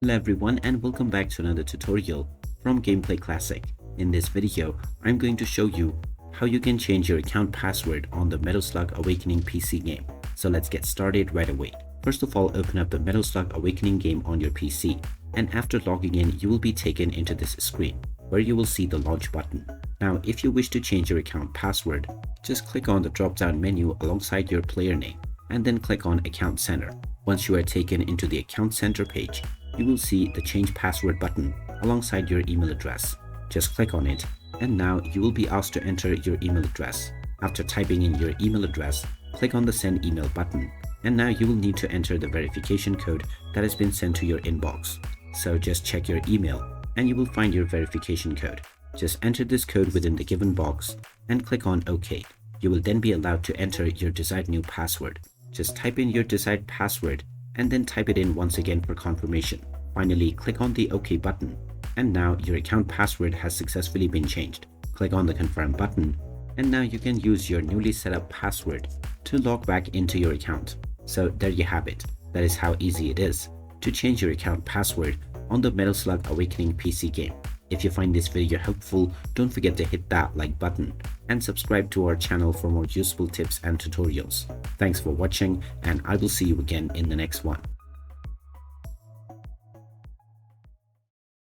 Hello everyone and welcome back to another tutorial from Gameplay Classic. In this video, I'm going to show you how you can change your account password on the Metal Slug Awakening PC game. So let's get started right away. First of all, open up the Metal Slug Awakening game on your PC, and after logging in, you will be taken into this screen where you will see the launch button. Now, if you wish to change your account password, just click on the drop-down menu alongside your player name and then click on Account Center. Once you are taken into the Account Center page, you will see the change password button alongside your email address. Just click on it and now you will be asked to enter your email address. After typing in your email address, click on the send email button and now you will need to enter the verification code that has been sent to your inbox. So just check your email and you will find your verification code. Just enter this code within the given box and click on OK. You will then be allowed to enter your desired new password. Just type in your desired password and then type it in once again for confirmation. Finally, click on the OK button and now your account password has successfully been changed. Click on the confirm button and now you can use your newly set up password to log back into your account. So there you have it. That is how easy it is to change your account password on the Metal Slug Awakening PC game. If you find this video helpful, don't forget to hit that like button and subscribe to our channel for more useful tips and tutorials. Thanks for watching and I will see you again in the next one.